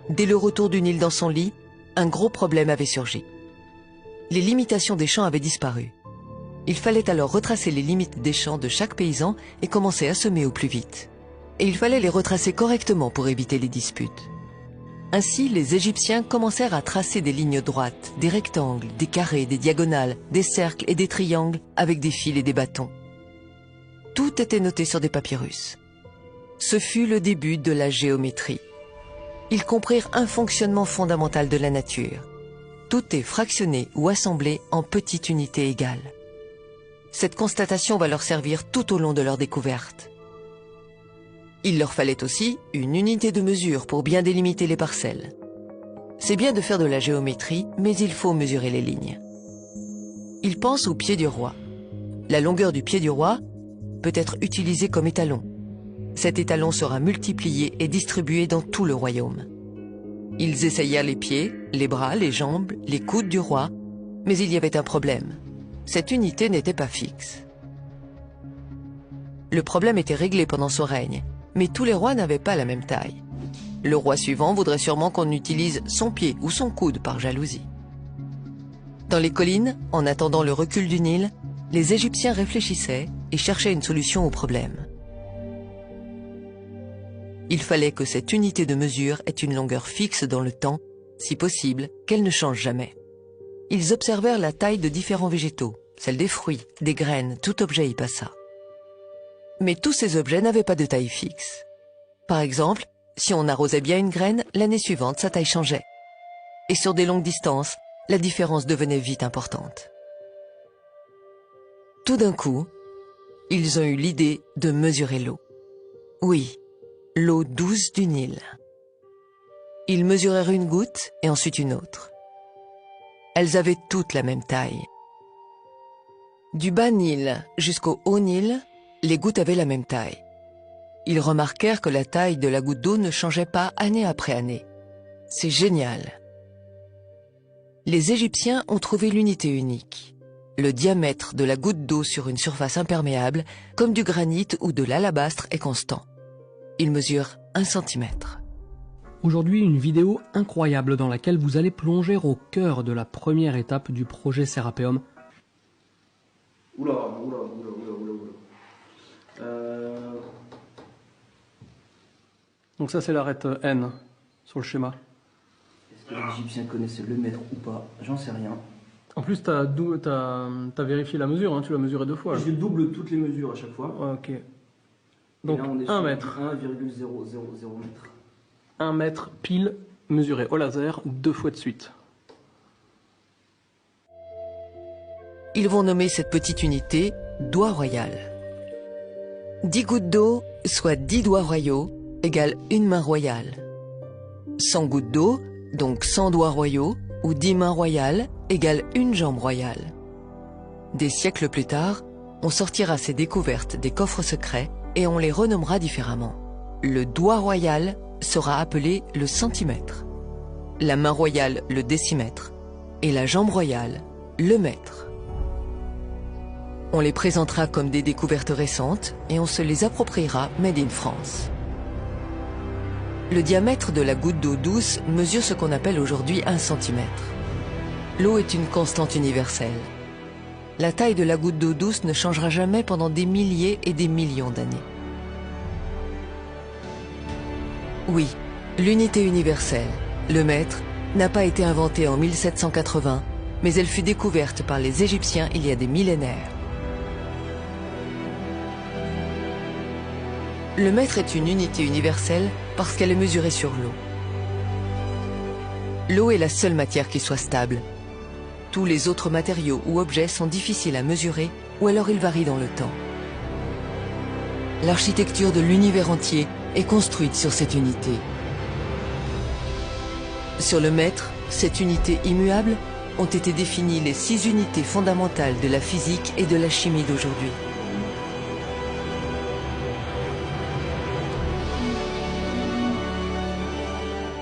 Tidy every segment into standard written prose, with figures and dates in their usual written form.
Dès le retour du Nil dans son lit, un gros problème avait surgi. Les limitations des champs avaient disparu. Il fallait alors retracer les limites des champs de chaque paysan et commencer à semer au plus vite. Et il fallait les retracer correctement pour éviter les disputes. Ainsi, les Égyptiens commencèrent à tracer des lignes droites, des rectangles, des carrés, des diagonales, des cercles et des triangles avec des fils et des bâtons. Tout était noté sur des papyrus. Ce fut le début de la géométrie. Ils comprirent un fonctionnement fondamental de la nature. Tout est fractionné ou assemblé en petites unités égales. Cette constatation va leur servir tout au long de leur découverte. Il leur fallait aussi une unité de mesure pour bien délimiter les parcelles. C'est bien de faire de la géométrie, mais il faut mesurer les lignes. Ils pensent au pied du roi. La longueur du pied du roi peut être utilisée comme étalon. Cet étalon sera multiplié et distribué dans tout le royaume. Ils essayèrent les pieds, les bras, les jambes, les coudes du roi, mais il y avait un problème. Cette unité n'était pas fixe. Le problème était réglé pendant son règne, mais tous les rois n'avaient pas la même taille. Le roi suivant voudrait sûrement qu'on utilise son pied ou son coude par jalousie. Dans les collines, en attendant le recul du Nil, les Égyptiens réfléchissaient et cherchaient une solution au problème. Il fallait que cette unité de mesure ait une longueur fixe dans le temps, si possible, qu'elle ne change jamais. Ils observèrent la taille de différents végétaux, celle des fruits, des graines, tout objet y passa. Mais tous ces objets n'avaient pas de taille fixe. Par exemple, si on arrosait bien une graine, l'année suivante, sa taille changeait. Et sur des longues distances, la différence devenait vite importante. Tout d'un coup, ils ont eu l'idée de mesurer l'eau. Oui, l'eau douce du Nil. Ils mesurèrent une goutte et ensuite une autre. Elles avaient toutes la même taille. Du bas Nil jusqu'au haut Nil, les gouttes avaient la même taille. Ils remarquèrent que la taille de la goutte d'eau ne changeait pas année après année. C'est génial. Les Égyptiens ont trouvé l'unité unique. Le diamètre de la goutte d'eau sur une surface imperméable, comme du granit ou de l'alabastre, est constant. Il mesure 1 centimètre. Aujourd'hui, une vidéo incroyable dans laquelle vous allez plonger au cœur de la première étape du projet Serapeum. Donc ça c'est l'arête N sur le schéma. Est-ce que les Égyptiens connaissaient le mètre ou pas? J'en sais rien. En plus t'as vérifié la mesure, hein, tu l'as mesuré 2 fois. Je double toutes les mesures à chaque fois. Ok. Donc là, on est 1 mètre. 1,000 mètre. 1 mètre pile mesuré au laser 2 fois de suite. Ils vont nommer cette petite unité doigt royal. 10 gouttes d'eau, soit 10 doigts royaux, égale une main royale. 100 gouttes d'eau, donc 100 doigts royaux, ou 10 mains royales, égale une jambe royale. Des siècles plus tard, on sortira ces découvertes des coffres secrets et on les renommera différemment. Le doigt royal sera appelé le centimètre, la main royale le décimètre et la jambe royale le mètre. On les présentera comme des découvertes récentes et on se les appropriera made in France. Le diamètre de la goutte d'eau douce mesure ce qu'on appelle aujourd'hui 1 centimètre. L'eau est une constante universelle. La taille de la goutte d'eau douce ne changera jamais pendant des milliers et des millions d'années. Oui, l'unité universelle, le mètre, n'a pas été inventée en 1780, mais elle fut découverte par les Égyptiens il y a des millénaires. Le mètre est une unité universelle parce qu'elle est mesurée sur l'eau. L'eau est la seule matière qui soit stable. Tous les autres matériaux ou objets sont difficiles à mesurer ou alors ils varient dans le temps. L'architecture de l'univers entier est construite sur cette unité. Sur le mètre, cette unité immuable, ont été définies les 6 unités fondamentales de la physique et de la chimie d'aujourd'hui.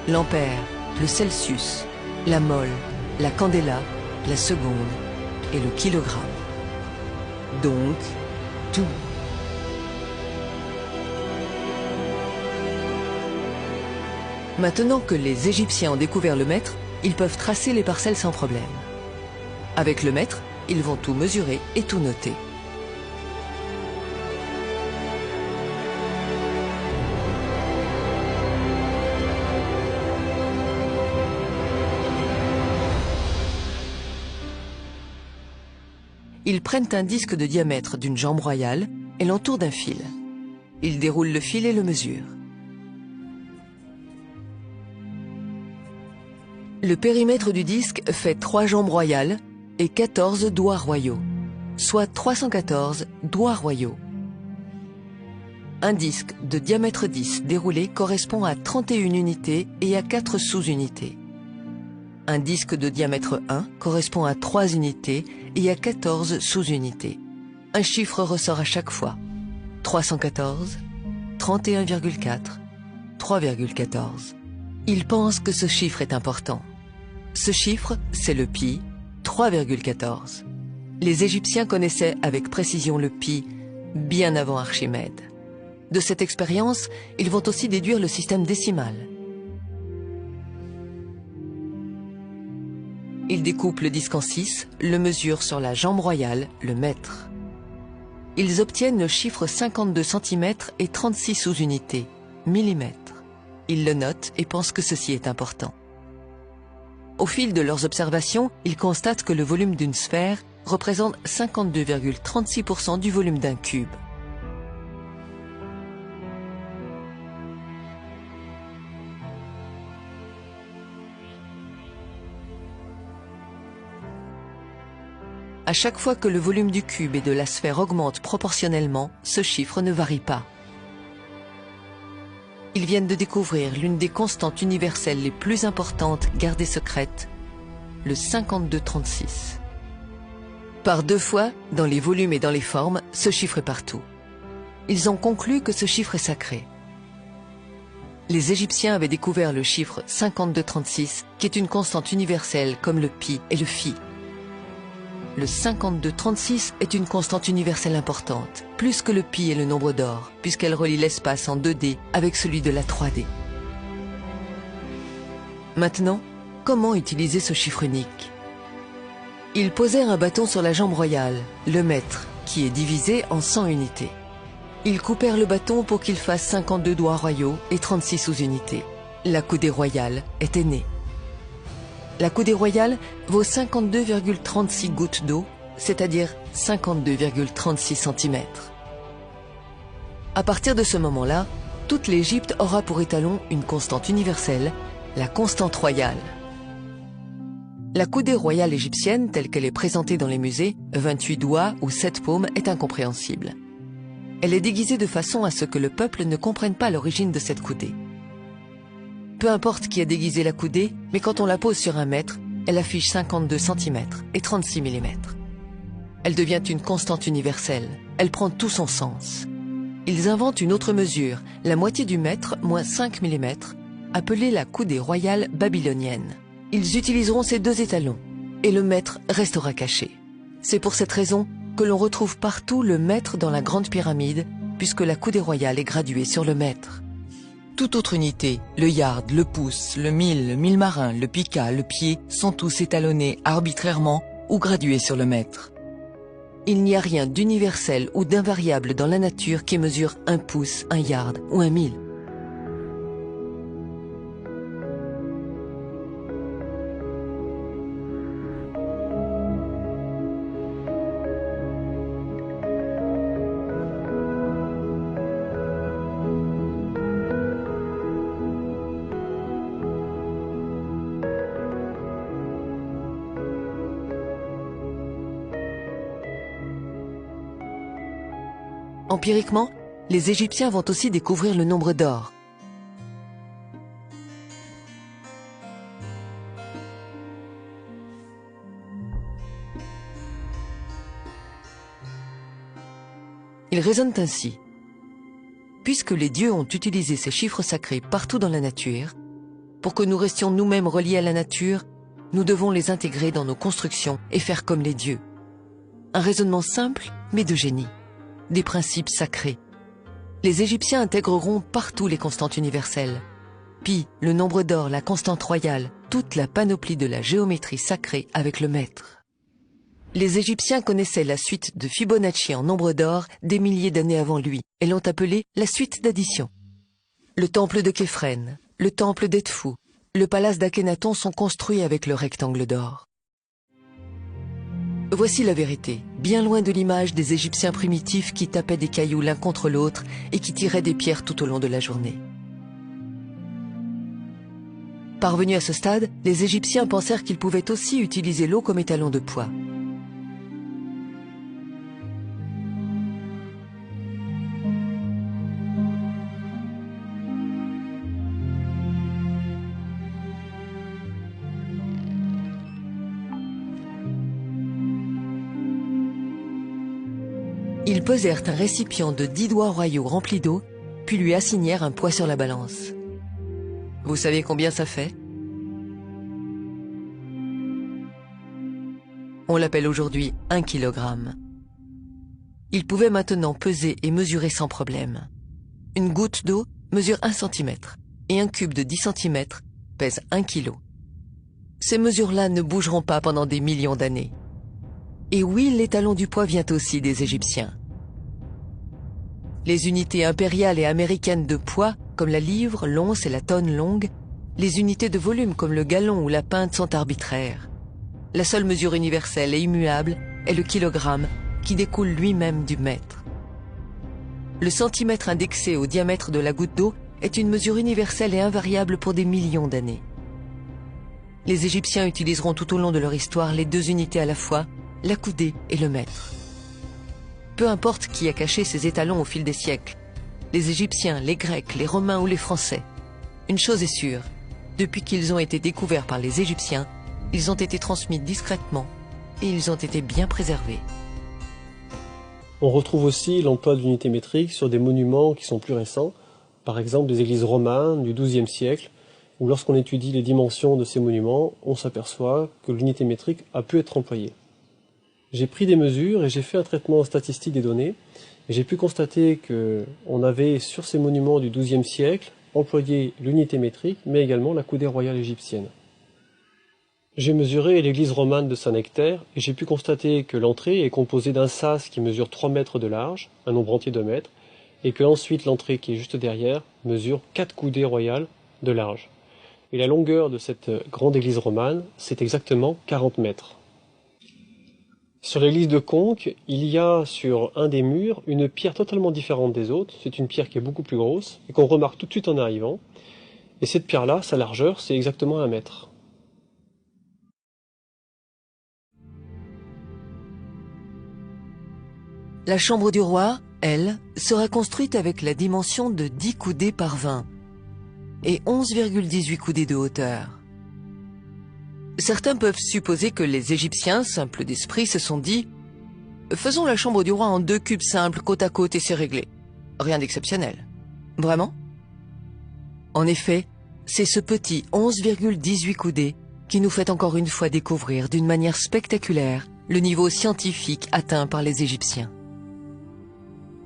L'ampère, le Celsius, la mole, la candela, la seconde et le kilogramme. Donc, tout. Maintenant que les Égyptiens ont découvert le mètre, ils peuvent tracer les parcelles sans problème. Avec le mètre, ils vont tout mesurer et tout noter. Ils prennent un disque de diamètre d'une jambe royale et l'entourent d'un fil. Ils déroulent le fil et le mesurent. Le périmètre du disque fait 3 jambes royales et 14 doigts royaux, soit 314 doigts royaux. Un disque de diamètre 10 déroulé correspond à 31 unités et à 4 sous-unités. Un disque de diamètre 1 correspond à 3 unités et à 14 sous-unités. Un chiffre ressort à chaque fois. 314, 31,4, 3,14. Ils pensent que ce chiffre est important. Ce chiffre, c'est le pi, 3,14. Les Égyptiens connaissaient avec précision le pi bien avant Archimède. De cette expérience, ils vont aussi déduire le système décimal. Ils découpent le disque en 6, le mesurent sur la jambe royale, le mètre. Ils obtiennent le chiffre 52 cm et 36 sous-unités, millimètres. Ils le notent et pensent que ceci est important. Au fil de leurs observations, ils constatent que le volume d'une sphère représente 52,36% du volume d'un cube. À chaque fois que le volume du cube et de la sphère augmente proportionnellement, ce chiffre ne varie pas. Ils viennent de découvrir l'une des constantes universelles les plus importantes gardées secrètes, le 52,36. Par 2 fois, dans les volumes et dans les formes, ce chiffre est partout. Ils ont conclu que ce chiffre est sacré. Les Égyptiens avaient découvert le chiffre 52,36, qui est une constante universelle comme le pi et le phi. Le 52,36 est une constante universelle importante, plus que le pi et le nombre d'or, puisqu'elle relie l'espace en 2D avec celui de la 3D. Maintenant, comment utiliser ce chiffre unique? Ils posèrent un bâton sur la jambe royale, le mètre, qui est divisé en 100 unités. Ils coupèrent le bâton pour qu'il fasse 52 doigts royaux et 36 sous-unités. La coudée royale était née. La coudée royale vaut 52,36 gouttes d'eau, c'est-à-dire 52,36 cm. À partir de ce moment-là, toute l'Égypte aura pour étalon une constante universelle, la constante royale. La coudée royale égyptienne, telle qu'elle est présentée dans les musées, 28 doigts ou 7 paumes, est incompréhensible. Elle est déguisée de façon à ce que le peuple ne comprenne pas l'origine de cette coudée. Peu importe qui a déguisé la coudée, mais quand on la pose sur un mètre, elle affiche 52 cm et 36 mm. Elle devient une constante universelle, elle prend tout son sens. Ils inventent une autre mesure, la moitié du mètre moins 5 mm, appelée la coudée royale babylonienne. Ils utiliseront ces 2 étalons, et le mètre restera caché. C'est pour cette raison que l'on retrouve partout le mètre dans la grande pyramide, puisque la coudée royale est graduée sur le mètre. Toute autre unité, le yard, le pouce, le mille marin, le pica, le pied, sont tous étalonnés arbitrairement ou gradués sur le mètre. Il n'y a rien d'universel ou d'invariable dans la nature qui mesure 1 pouce, 1 yard ou 1 mille. Empiriquement, les Égyptiens vont aussi découvrir le nombre d'or. Ils raisonnent ainsi. Puisque les dieux ont utilisé ces chiffres sacrés partout dans la nature, pour que nous restions nous-mêmes reliés à la nature, nous devons les intégrer dans nos constructions et faire comme les dieux. Un raisonnement simple, mais de génie. Des principes sacrés. Les Égyptiens intégreront partout les constantes universelles. Pi, le nombre d'or, la constante royale, toute la panoplie de la géométrie sacrée avec le maître. Les Égyptiens connaissaient la suite de Fibonacci en nombre d'or des milliers d'années avant lui et l'ont appelée la suite d'addition. Le temple de Képhren, le temple d'Edfu, le palace d'Akhénaton sont construits avec le rectangle d'or. Voici la vérité, bien loin de l'image des Égyptiens primitifs qui tapaient des cailloux l'un contre l'autre et qui tiraient des pierres tout au long de la journée. Parvenus à ce stade, les Égyptiens pensèrent qu'ils pouvaient aussi utiliser l'eau comme étalon de poids. Ils posèrent un récipient de 10 doigts royaux rempli d'eau, puis lui assignèrent un poids sur la balance. Vous savez combien ça fait? On l'appelle aujourd'hui 1 kilogramme. Il pouvait maintenant peser et mesurer sans problème. Une goutte d'eau mesure 1 centimètre et un cube de 10 centimètres pèse 1 kilo. Ces mesures-là ne bougeront pas pendant des millions d'années. Et oui, l'étalon du poids vient aussi des Égyptiens. Les unités impériales et américaines de poids, comme la livre, l'once et la tonne longue, les unités de volume comme le gallon ou la pinte sont arbitraires. La seule mesure universelle et immuable est le kilogramme, qui découle lui-même du mètre. Le centimètre indexé au diamètre de la goutte d'eau est une mesure universelle et invariable pour des millions d'années. Les Égyptiens utiliseront tout au long de leur histoire les deux unités à la fois, la coudée et le mètre. Peu importe qui a caché ces étalons au fil des siècles, les Égyptiens, les Grecs, les Romains ou les Français. Une chose est sûre, depuis qu'ils ont été découverts par les Égyptiens, ils ont été transmis discrètement et ils ont été bien préservés. On retrouve aussi l'emploi de l'unité métrique sur des monuments qui sont plus récents, par exemple des églises romanes du XIIe siècle, où lorsqu'on étudie les dimensions de ces monuments, on s'aperçoit que l'unité métrique a pu être employée. J'ai pris des mesures et j'ai fait un traitement statistique des données. Et j'ai pu constater qu'on avait sur ces monuments du XIIe siècle employé l'unité métrique, mais également la coudée royale égyptienne. J'ai mesuré l'église romane de Saint-Nectaire et j'ai pu constater que l'entrée est composée d'un sas qui mesure 3 mètres de large, un nombre entier de mètres, et que ensuite l'entrée qui est juste derrière mesure 4 coudées royales de large. Et la longueur de cette grande église romane, c'est exactement 40 mètres. Sur l'église de Conques, il y a sur un des murs une pierre totalement différente des autres. C'est une pierre qui est beaucoup plus grosse et qu'on remarque tout de suite en arrivant. Et cette pierre-là, sa largeur, c'est exactement 1 mètre. La chambre du roi, elle, sera construite avec la dimension de 10 coudées par 20 et 11,18 coudées de hauteur. Certains peuvent supposer que les Égyptiens, simples d'esprit, se sont dit « Faisons la chambre du roi en 2 cubes simples côte à côte et c'est réglé. Rien d'exceptionnel. » Vraiment? En effet, c'est ce petit 11,18 coudées qui nous fait encore une fois découvrir d'une manière spectaculaire le niveau scientifique atteint par les Égyptiens.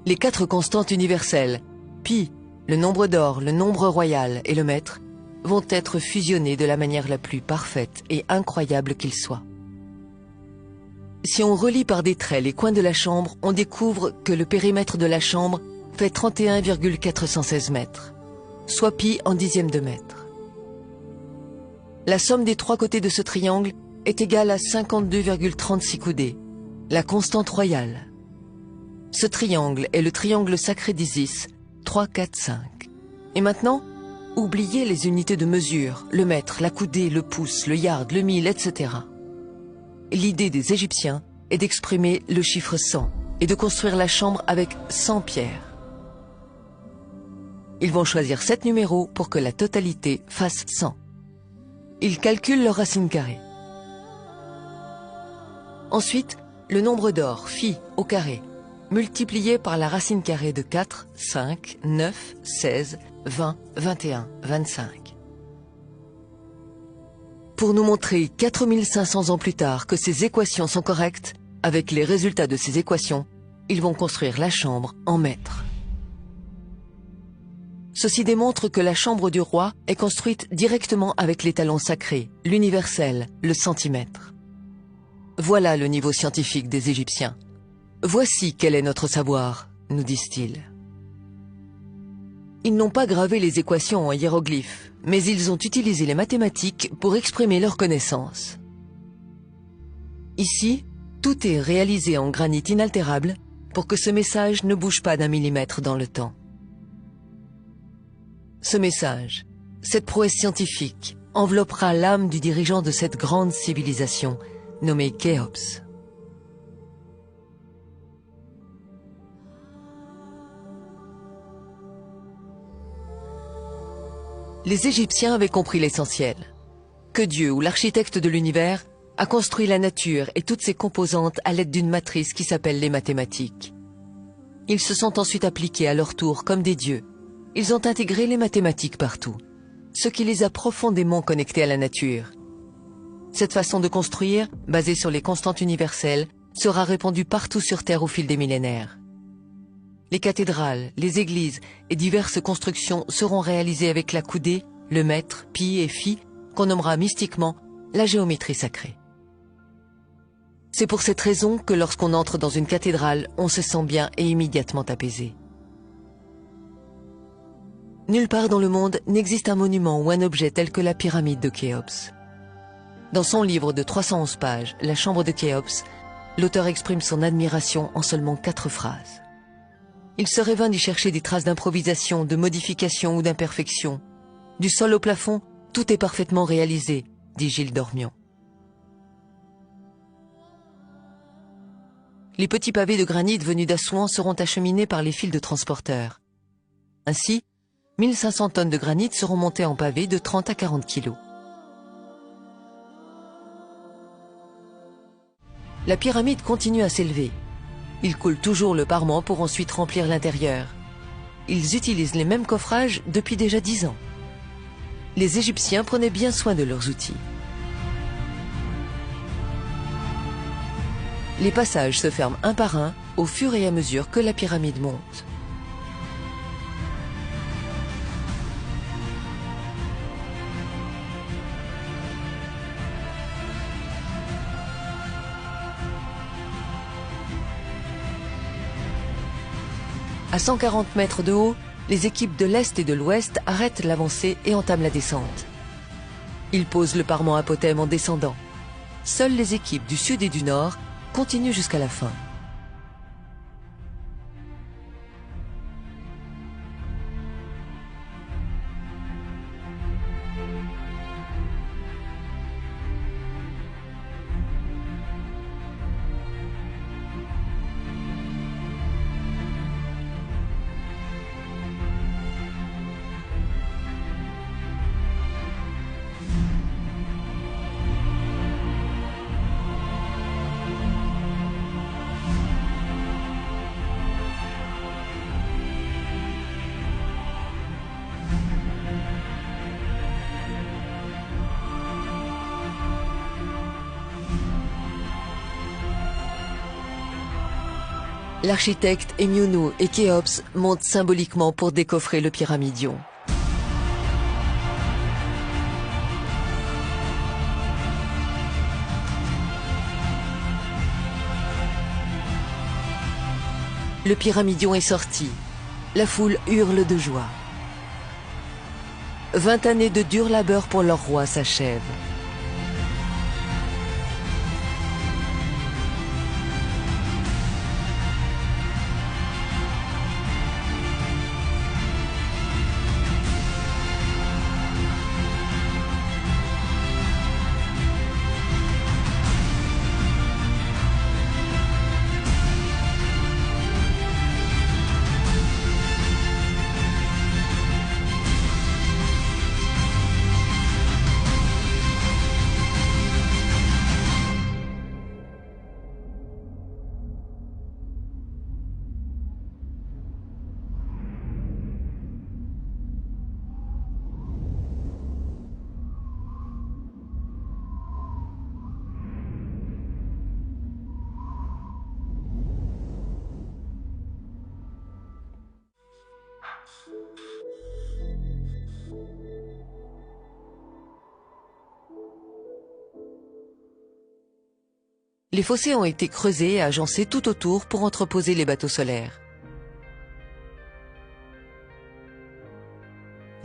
Les 4 constantes universelles, pi, le nombre d'or, le nombre royal et le mètre, vont être fusionnés de la manière la plus parfaite et incroyable qu'il soit. Si on relie par des traits les coins de la chambre, on découvre que le périmètre de la chambre fait 31,416 mètres, soit pi en dixième de mètre. La somme des 3 côtés de ce triangle est égale à 52,36 coudées, la constante royale. Ce triangle est le triangle sacré d'Isis, 3, 4, 5. Et maintenant, oubliez les unités de mesure, le mètre, la coudée, le pouce, le yard, le mille, etc. L'idée des Égyptiens est d'exprimer le chiffre 100 et de construire la chambre avec 100 pierres. Ils vont choisir 7 numéros pour que la totalité fasse 100. Ils calculent leur racine carrée. Ensuite, le nombre d'or, phi, au carré, multiplié par la racine carrée de 4, 5, 9, 16, 20, 21, 25. Pour nous montrer 4500 ans plus tard que ces équations sont correctes, avec les résultats de ces équations, ils vont construire la chambre en mètres. Ceci démontre que la chambre du roi est construite directement avec l'étalon sacré, l'universel, le centimètre. Voilà le niveau scientifique des Égyptiens. Voici quel est notre savoir, nous disent-ils. Ils n'ont pas gravé les équations en hiéroglyphes, mais ils ont utilisé les mathématiques pour exprimer leurs connaissances. Ici, tout est réalisé en granit inaltérable pour que ce message ne bouge pas d'1 millimètre dans le temps. Ce message, cette prouesse scientifique, enveloppera l'âme du dirigeant de cette grande civilisation, nommé Khéops. Les Égyptiens avaient compris l'essentiel, que Dieu ou l'architecte de l'univers a construit la nature et toutes ses composantes à l'aide d'une matrice qui s'appelle les mathématiques. Ils se sont ensuite appliqués à leur tour comme des dieux. Ils ont intégré les mathématiques partout, ce qui les a profondément connectés à la nature. Cette façon de construire, basée sur les constantes universelles, sera répandue partout sur Terre au fil des millénaires. Les cathédrales, les églises et diverses constructions seront réalisées avec la coudée, le mètre, pi et phi, qu'on nommera mystiquement la géométrie sacrée. C'est pour cette raison que lorsqu'on entre dans une cathédrale, on se sent bien et immédiatement apaisé. Nulle part dans le monde n'existe un monument ou un objet tel que la pyramide de Khéops. Dans son livre de 311 pages, La chambre de Khéops, l'auteur exprime son admiration en seulement 4 phrases. Il serait vain d'y chercher des traces d'improvisation, de modification ou d'imperfection. Du sol au plafond, tout est parfaitement réalisé, dit Gilles Dormion. Les petits pavés de granit venus d'Assouan seront acheminés par les fils de transporteurs. Ainsi, 1500 tonnes de granit seront montées en pavés de 30 à 40 kilos. La pyramide continue à s'élever. Ils coulent toujours le parement pour ensuite remplir l'intérieur. Ils utilisent les mêmes coffrages depuis déjà 10 ans. Les Égyptiens prenaient bien soin de leurs outils. Les passages se ferment un par un au fur et à mesure que la pyramide monte. À 140 mètres de haut, les équipes de l'Est et de l'Ouest arrêtent l'avancée et entament la descente. Ils posent le parement apotème en descendant. Seules les équipes du Sud et du Nord continuent jusqu'à la fin. L'architecte Émionou et Khéops montent symboliquement pour décoffrer le pyramidion. Le pyramidion est sorti. La foule hurle de joie. 20 années de dur labeur pour leur roi s'achèvent. Les fossés ont été creusés et agencés tout autour pour entreposer les bateaux solaires.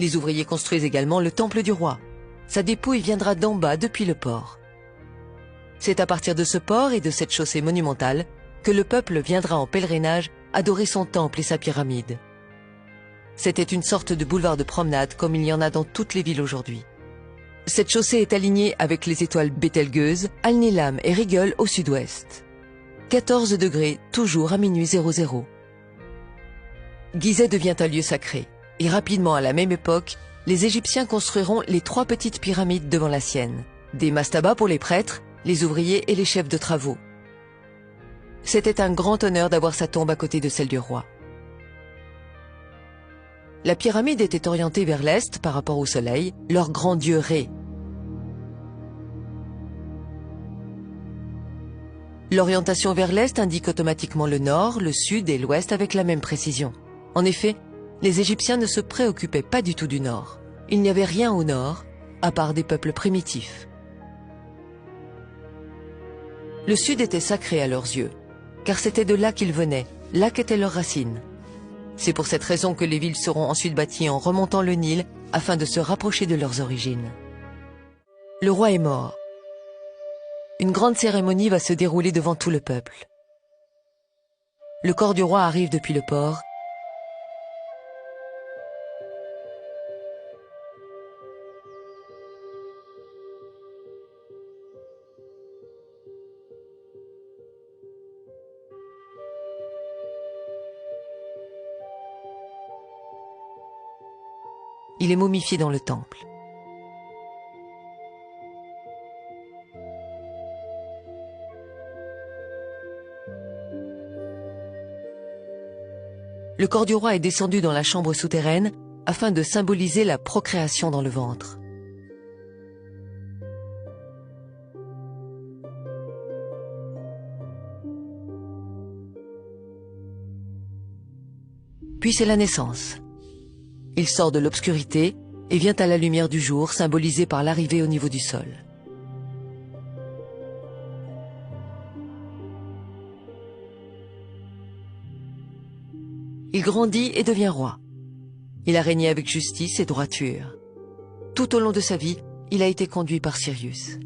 Les ouvriers construisent également le temple du roi. Sa dépouille viendra d'en bas depuis le port. C'est à partir de ce port et de cette chaussée monumentale que le peuple viendra en pèlerinage adorer son temple et sa pyramide. C'était une sorte de boulevard de promenade comme il y en a dans toutes les villes aujourd'hui. Cette chaussée est alignée avec les étoiles Bételgeuse, Al-Nilam et Rigel au sud-ouest. 14 degrés, toujours à minuit 00. Gizeh devient un lieu sacré. Et rapidement, à la même époque, les Égyptiens construiront les 3 petites pyramides devant la sienne. Des mastabas pour les prêtres, les ouvriers et les chefs de travaux. C'était un grand honneur d'avoir sa tombe à côté de celle du roi. La pyramide était orientée vers l'est par rapport au soleil, leur grand dieu Ré. L'orientation vers l'est indique automatiquement le nord, le sud et l'ouest avec la même précision. En effet, les Égyptiens ne se préoccupaient pas du tout du nord. Il n'y avait rien au nord, à part des peuples primitifs. Le sud était sacré à leurs yeux, car c'était de là qu'ils venaient, là qu'étaient leurs racines. C'est pour cette raison que les villes seront ensuite bâties en remontant le Nil afin de se rapprocher de leurs origines. Le roi est mort. Une grande cérémonie va se dérouler devant tout le peuple. Le corps du roi arrive depuis le port. Il est momifié dans le temple. Le corps du roi est descendu dans la chambre souterraine afin de symboliser la procréation dans le ventre. Puis c'est la naissance. Il sort de l'obscurité et vient à la lumière du jour, symbolisée par l'arrivée au niveau du sol. Il grandit et devient roi. Il a régné avec justice et droiture. Tout au long de sa vie, il a été conduit par Sirius.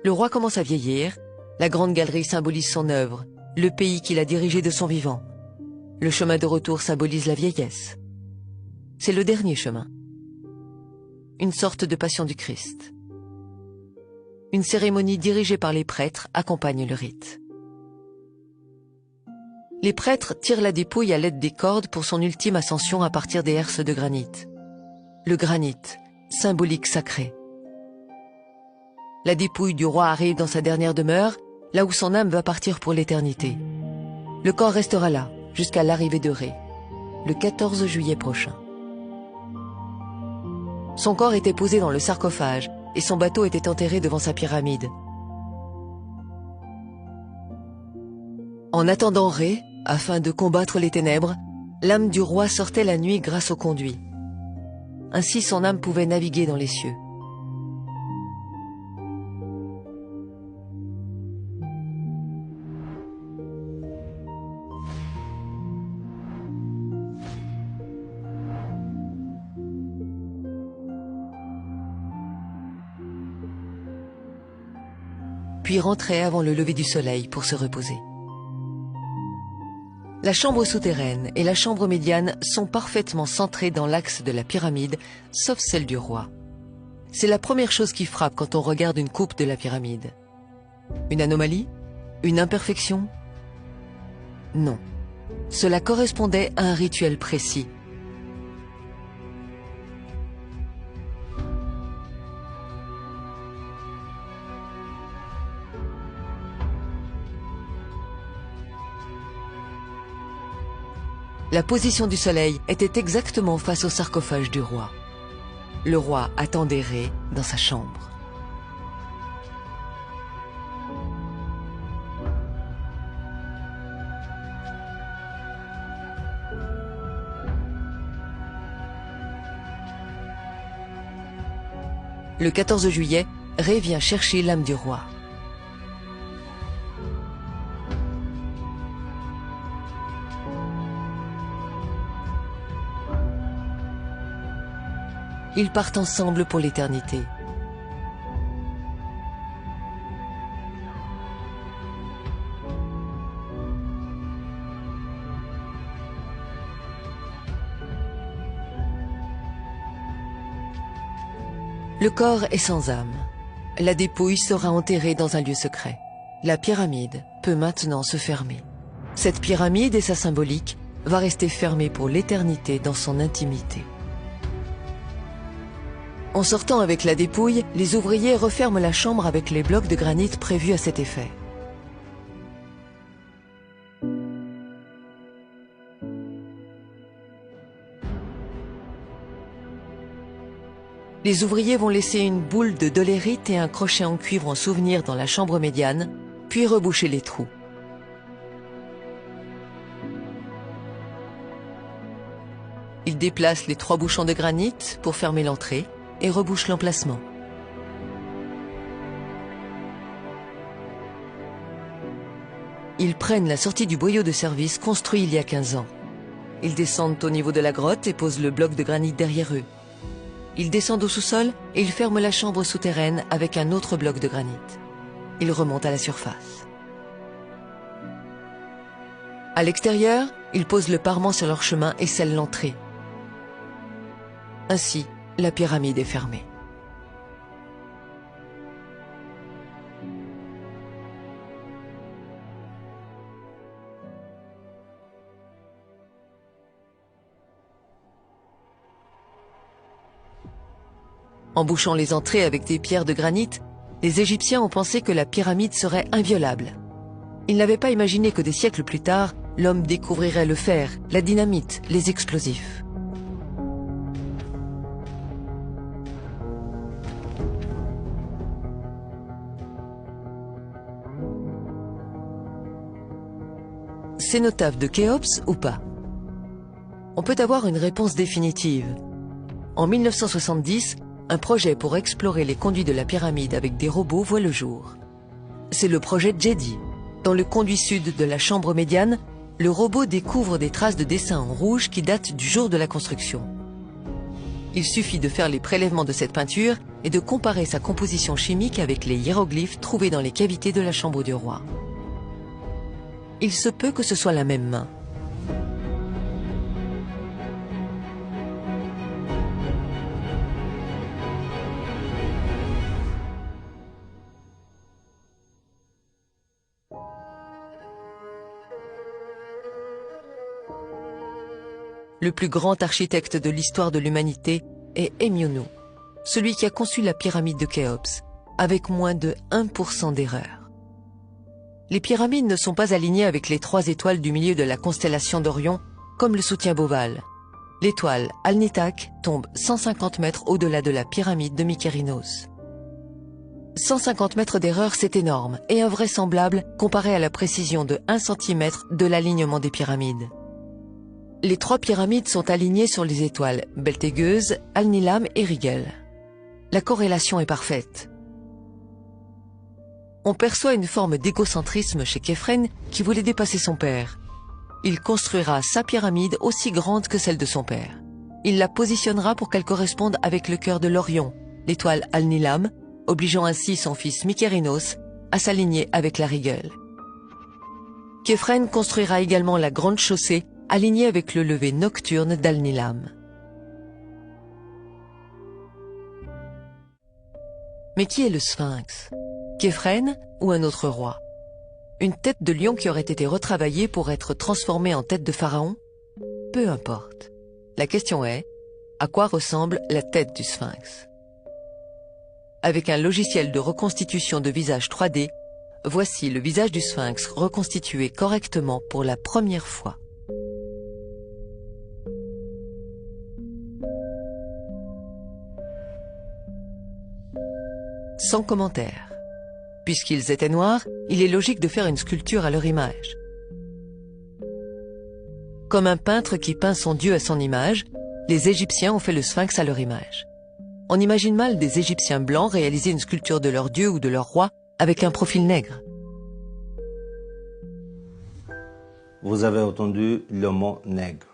Le roi commence à vieillir. La grande galerie symbolise son œuvre, le pays qu'il a dirigé de son vivant. Le chemin de retour symbolise la vieillesse. C'est le dernier chemin. Une sorte de passion du Christ. Une cérémonie dirigée par les prêtres accompagne le rite. Les prêtres tirent la dépouille à l'aide des cordes pour son ultime ascension à partir des herses de granit. Le granit, symbolique sacré. La dépouille du roi arrive dans sa dernière demeure, là où son âme va partir pour l'éternité. Le corps restera là, jusqu'à l'arrivée de Ré, le 14 juillet prochain. Son corps était posé dans le sarcophage et son bateau était enterré devant sa pyramide. En attendant Ré, afin de combattre les ténèbres, l'âme du roi sortait la nuit grâce au conduit. Ainsi son âme pouvait naviguer dans les cieux. Puis rentrait avant le lever du soleil pour se reposer. La chambre souterraine et la chambre médiane sont parfaitement centrées dans l'axe de la pyramide, sauf celle du roi. C'est la première chose qui frappe quand on regarde une coupe de la pyramide. Une anomalie? Une imperfection? Non. Cela correspondait à un rituel précis. La position du soleil était exactement face au sarcophage du roi. Le roi attendait Ré dans sa chambre. Le 14 juillet, Ré vient chercher l'âme du roi. Ils partent ensemble pour l'éternité. Le corps est sans âme. La dépouille sera enterrée dans un lieu secret. La pyramide peut maintenant se fermer. Cette pyramide et sa symbolique va rester fermée pour l'éternité dans son intimité. En sortant avec la dépouille, les ouvriers referment la chambre avec les blocs de granit prévus à cet effet. Les ouvriers vont laisser une boule de dolérite et un crochet en cuivre en souvenir dans la chambre médiane, puis reboucher les trous. Ils déplacent les 3 bouchons de granit pour fermer l'entrée et rebouchent l'emplacement. Ils prennent la sortie du boyau de service construit il y a 15 ans. Ils descendent au niveau de la grotte et posent le bloc de granit derrière eux. Ils descendent au sous-sol et ils ferment la chambre souterraine avec un autre bloc de granit. Ils remontent à la surface. À l'extérieur, ils posent le parement sur leur chemin et scellent l'entrée. Ainsi, la pyramide est fermée. En bouchant les entrées avec des pierres de granit, les Égyptiens ont pensé que la pyramide serait inviolable. Ils n'avaient pas imaginé que des siècles plus tard, l'homme découvrirait le fer, la dynamite, les explosifs. Cénotaphe de Khéops ou pas? On peut avoir une réponse définitive. En 1970, un projet pour explorer les conduits de la pyramide avec des robots voit le jour. C'est le projet Jedi. Dans le conduit sud de la chambre médiane, le robot découvre des traces de dessins en rouge qui datent du jour de la construction. Il suffit de faire les prélèvements de cette peinture et de comparer sa composition chimique avec les hiéroglyphes trouvés dans les cavités de la chambre du roi. Il se peut que ce soit la même main. Le plus grand architecte de l'histoire de l'humanité est Emionu, celui qui a conçu la pyramide de Khéops, avec moins de 1% d'erreur. Les pyramides ne sont pas alignées avec les 3 étoiles du milieu de la constellation d'Orion, comme le soutient Beauval. L'étoile Alnitak tombe 150 mètres au-delà de la pyramide de Mykérinos. 150 mètres d'erreur, c'est énorme et invraisemblable comparé à la précision de 1 cm de l'alignement des pyramides. Les 3 pyramides sont alignées sur les étoiles Beltégeuse, Alnilam et Rigel. La corrélation est parfaite. On perçoit une forme d'égocentrisme chez Képhren qui voulait dépasser son père. Il construira sa pyramide aussi grande que celle de son père. Il la positionnera pour qu'elle corresponde avec le cœur de l'Orion, l'étoile Alnilam, obligeant ainsi son fils Mykérinos à s'aligner avec la Rigel. Képhren construira également la grande chaussée alignée avec le lever nocturne d'Alnilam. Mais qui est le Sphinx? Képhren ou un autre roi? Une tête de lion qui aurait été retravaillée pour être transformée en tête de pharaon? Peu importe. La question est, à quoi ressemble la tête du Sphinx? Avec un logiciel de reconstitution de visage 3D, voici le visage du Sphinx reconstitué correctement pour la première fois. Sans commentaire. Puisqu'ils étaient noirs, il est logique de faire une sculpture à leur image. Comme un peintre qui peint son dieu à son image, les Égyptiens ont fait le Sphinx à leur image. On imagine mal des Égyptiens blancs réaliser une sculpture de leur dieu ou de leur roi avec un profil nègre. Vous avez entendu le mot nègre.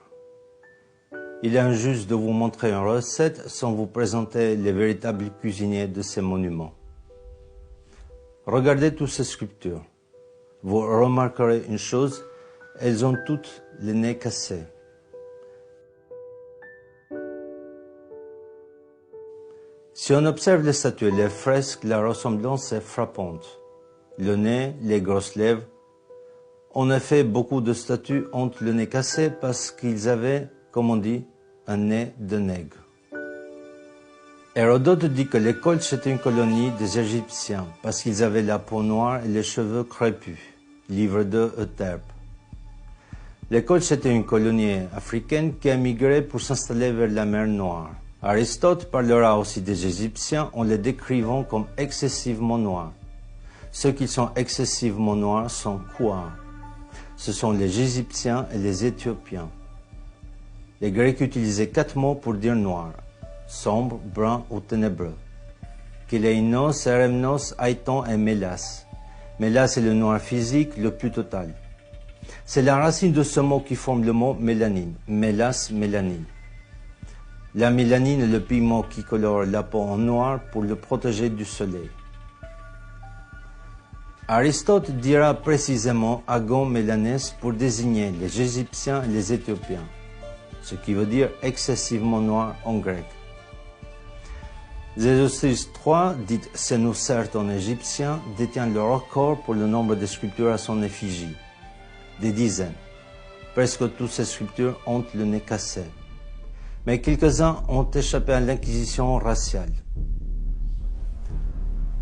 Il est injuste de vous montrer une recette sans vous présenter les véritables cuisiniers de ces monuments. Regardez toutes ces sculptures. Vous remarquerez une chose, elles ont toutes les nez cassés. Si on observe les statues et les fresques, la ressemblance est frappante. Le nez, les grosses lèvres. En effet, beaucoup de statues ont le nez cassé parce qu'ils avaient, comme on dit, un nez de nègre. Hérodote dit que les Colches étaient une colonie des Égyptiens parce qu'ils avaient la peau noire et les cheveux crépus. Livre 2 Euterpe. Les Colches étaient une colonie africaine qui a migré pour s'installer vers la mer Noire. Aristote parlera aussi des Égyptiens en les décrivant comme excessivement noirs. Ceux qui sont excessivement noirs sont quoi? Ce sont les Égyptiens et les Éthiopiens. Les Grecs utilisaient 4 mots pour dire noir: sombre, brun ou ténébreux. Kéleinos, Eremnos, Aiton et Mélas. Mélas est le noir physique le plus total. C'est la racine de ce mot qui forme le mot mélanine. Mélas, mélanine. La mélanine est le pigment qui colore la peau en noir pour le protéger du soleil. Aristote dira précisément agon mélanès pour désigner les Égyptiens et les Éthiopiens, ce qui veut dire excessivement noir en grec. Zézosis III, dit Sénoucerte en égyptien, détient le record pour le nombre de sculptures à son effigie, des dizaines. Presque toutes ces sculptures ont le nez cassé. Mais quelques-uns ont échappé à l'inquisition raciale.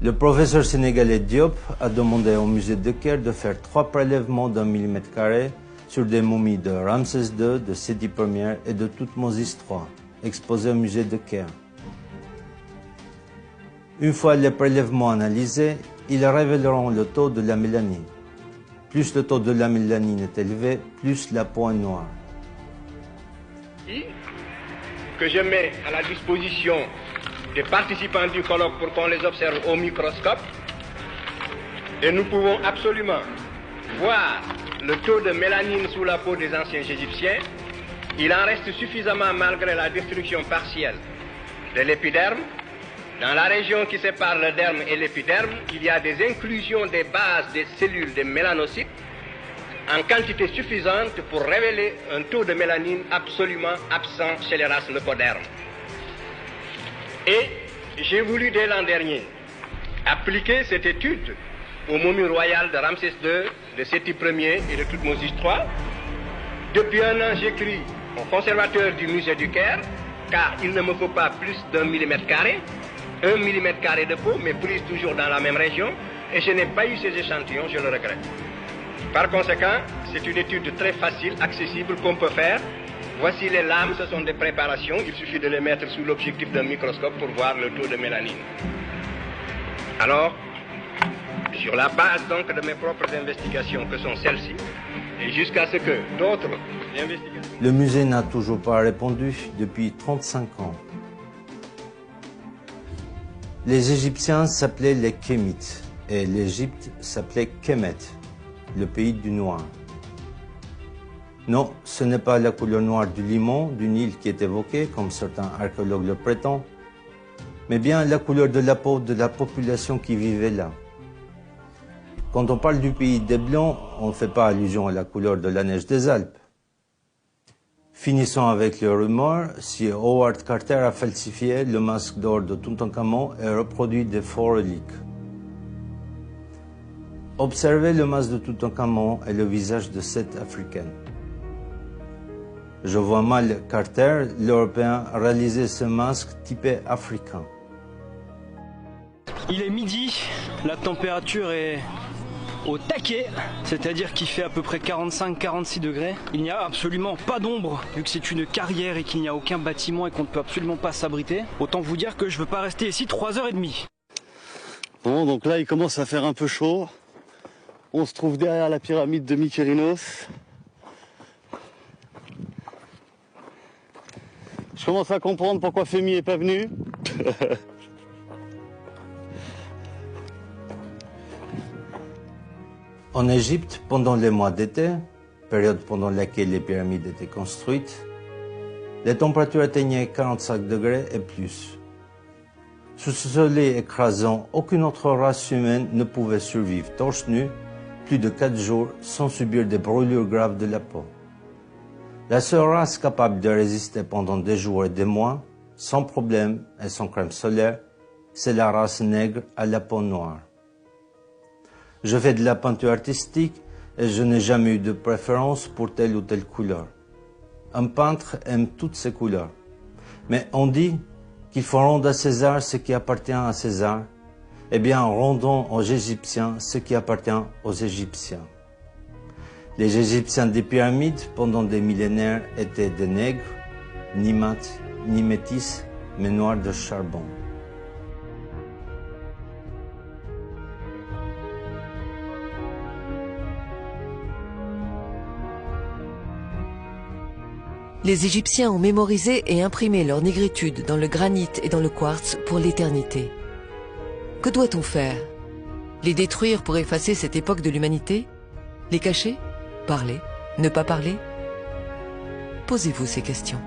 Le professeur sénégalais Diop a demandé au musée de Caire de faire 3 prélèvements d'1 mm² sur des momies de Ramsès II, de Séti Ier et de Toutmosis III, exposées au musée de Caire. Une fois les prélèvements analysés, ils révéleront le taux de la mélanine. Plus le taux de la mélanine est élevé, plus la peau est noire. Que je mets à la disposition des participants du colloque pour qu'on les observe au microscope. Et nous pouvons absolument voir le taux de mélanine sous la peau des anciens Égyptiens. Il en reste suffisamment malgré la destruction partielle de l'épiderme. Dans la région qui sépare le derme et l'épiderme, il y a des inclusions des bases des cellules des mélanocytes en quantité suffisante pour révéler un taux de mélanine absolument absent chez les races leucodermes. Et j'ai voulu dès l'an dernier appliquer cette étude aux momies royales de Ramsès II, de Séti Ier et de Toutmosis III. Depuis un an, j'écris au conservateur du musée du Caire, car il ne me faut pas plus d'1 mm², 1 mm² de peau, mais prise toujours dans la même région, et je n'ai pas eu ces échantillons, je le regrette. Par conséquent, c'est une étude très facile, accessible, qu'on peut faire. Voici les lames, ce sont des préparations, il suffit de les mettre sous l'objectif d'un microscope pour voir le taux de mélanine. Alors, sur la base donc de mes propres investigations, que sont celles-ci, et jusqu'à ce que d'autres investigations... Le musée n'a toujours pas répondu depuis 35 ans. Les Égyptiens s'appelaient les Kémites, et l'Égypte s'appelait Kémet, le pays du noir. Non, ce n'est pas la couleur noire du limon, du Nil qui est évoquée, comme certains archéologues le prétendent, mais bien la couleur de la peau de la population qui vivait là. Quand on parle du pays des Blancs, on ne fait pas allusion à la couleur de la neige des Alpes. Finissons avec le rumeur, si Howard Carter a falsifié le masque d'or de Toutankhamon et reproduit des faux reliques. Observez le masque de Toutankhamon et le visage de cette Africaine. Je vois mal Carter, l'Européen, réaliser ce masque typé africain. Il est midi, la température est au taquet, c'est-à-dire qu'il fait à peu près 45-46 degrés. Il n'y a absolument pas d'ombre, vu que c'est une carrière et qu'il n'y a aucun bâtiment et qu'on ne peut absolument pas s'abriter. Autant vous dire que je ne veux pas rester ici 3h30. Bon, donc là il commence à faire un peu chaud. On se trouve derrière la pyramide de Mykérinos. Je commence à comprendre pourquoi Femi est pas venu. En Égypte, pendant les mois d'été, période pendant laquelle les pyramides étaient construites, les températures atteignaient 45 degrés et plus. Sous ce soleil écrasant, aucune autre race humaine ne pouvait survivre torse nu plus de 4 jours sans subir des brûlures graves de la peau. La seule race capable de résister pendant des jours et des mois, sans problème et sans crème solaire, c'est la race nègre à la peau noire. Je fais de la peinture artistique et je n'ai jamais eu de préférence pour telle ou telle couleur. Un peintre aime toutes ces couleurs. Mais on dit qu'il faut rendre à César ce qui appartient à César. Eh bien, rendons aux Égyptiens ce qui appartient aux Égyptiens. Les Égyptiens des pyramides, pendant des millénaires, étaient des nègres, ni mat, ni métis, mais noirs de charbon. Les Égyptiens ont mémorisé et imprimé leur négritude dans le granit et dans le quartz pour l'éternité. Que doit-on faire? Les détruire pour effacer cette époque de l'humanité? Les cacher? Parler? Ne pas parler? Posez-vous ces questions.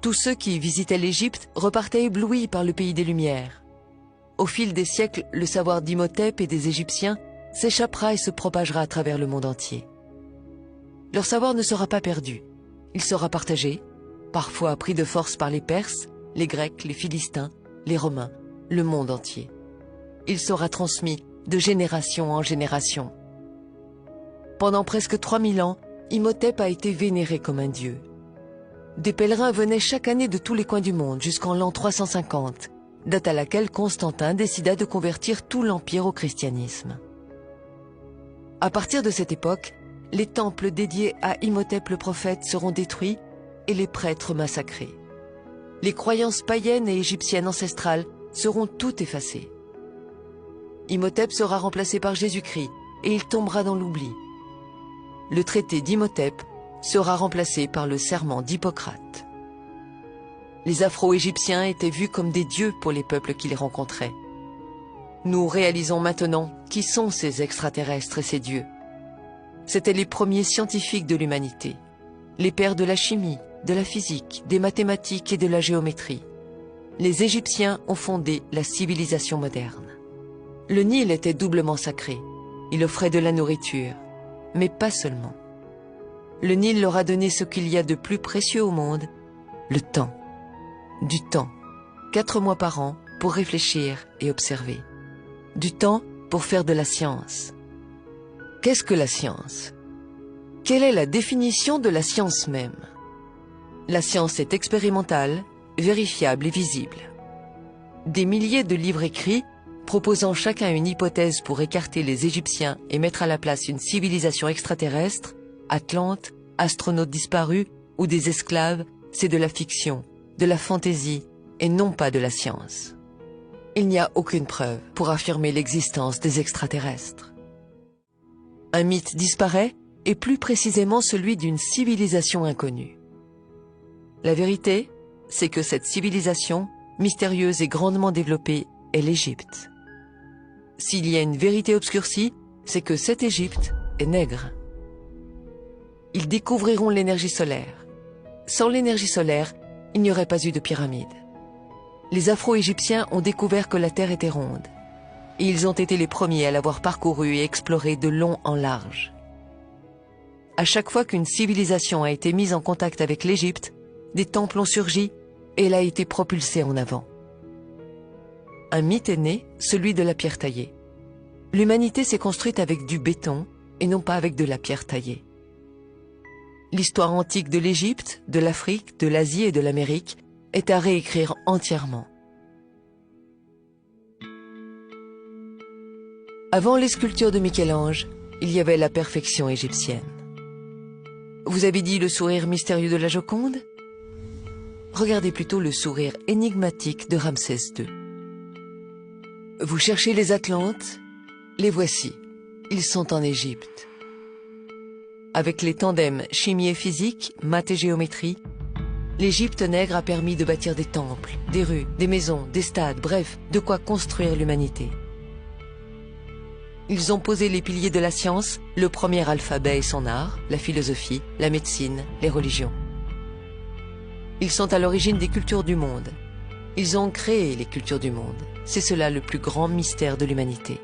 Tous ceux qui visitaient l'Égypte repartaient éblouis par le pays des Lumières. Au fil des siècles, le savoir d'Imhotep et des Égyptiens s'échappera et se propagera à travers le monde entier. Leur savoir ne sera pas perdu. Il sera partagé, parfois pris de force par les Perses, les Grecs, les Philistins, les Romains, le monde entier. Il sera transmis de génération en génération. Pendant presque 3000 ans, Imhotep a été vénéré comme un dieu. Des pèlerins venaient chaque année de tous les coins du monde jusqu'en l'an 350, date à laquelle Constantin décida de convertir tout l'Empire au christianisme. À partir de cette époque, les temples dédiés à Imhotep le prophète seront détruits et les prêtres massacrés. Les croyances païennes et égyptiennes ancestrales seront toutes effacées. Imhotep sera remplacé par Jésus-Christ et il tombera dans l'oubli. Le traité d'Imhotep sera remplacé par le serment d'Hippocrate. Les Afro-Égyptiens étaient vus comme des dieux pour les peuples qui les rencontraient. Nous réalisons maintenant qui sont ces extraterrestres et ces dieux. C'étaient les premiers scientifiques de l'humanité, les pères de la chimie, de la physique, des mathématiques et de la géométrie. Les Égyptiens ont fondé la civilisation moderne. Le Nil était doublement sacré. Il offrait de la nourriture, mais pas seulement. Le Nil leur a donné ce qu'il y a de plus précieux au monde, le temps. Du temps, 4 mois par an pour réfléchir et observer. Du temps pour faire de la science. Qu'est-ce que la science? Quelle est la définition de la science même? La science est expérimentale, vérifiable et visible. Des milliers de livres écrits, proposant chacun une hypothèse pour écarter les Égyptiens et mettre à la place une civilisation extraterrestre, Atlante, astronautes disparus ou des esclaves, c'est de la fiction, de la fantaisie et non pas de la science. Il n'y a aucune preuve pour affirmer l'existence des extraterrestres. Un mythe disparaît, et plus précisément celui d'une civilisation inconnue. La vérité, c'est que cette civilisation, mystérieuse et grandement développée, est l'Égypte. S'il y a une vérité obscurcie, c'est que cette Égypte est nègre. Ils découvriront l'énergie solaire. Sans l'énergie solaire, il n'y aurait pas eu de pyramide. Les Afro-Égyptiens ont découvert que la Terre était ronde. Et ils ont été les premiers à l'avoir parcourue et explorée de long en large. À chaque fois qu'une civilisation a été mise en contact avec l'Égypte, des temples ont surgi et elle a été propulsée en avant. Un mythe est né, celui de la pierre taillée. L'humanité s'est construite avec du béton et non pas avec de la pierre taillée. L'histoire antique de l'Égypte, de l'Afrique, de l'Asie et de l'Amérique est à réécrire entièrement. Avant les sculptures de Michel-Ange, il y avait la perfection égyptienne. Vous avez dit le sourire mystérieux de la Joconde? Regardez plutôt le sourire énigmatique de Ramsès II. Vous cherchez les Atlantes? Les voici. Ils sont en Égypte. Avec les tandems chimie et physique, maths et géométrie, L'Égypte nègre a permis de bâtir des temples, des rues, des maisons, des stades, bref, de quoi construire l'humanité. Ils ont posé les piliers de la science, le premier alphabet et son art, la philosophie, la médecine, les religions. Ils sont à l'origine des cultures du monde. Ils ont créé les cultures du monde. C'est cela le plus grand mystère de l'humanité.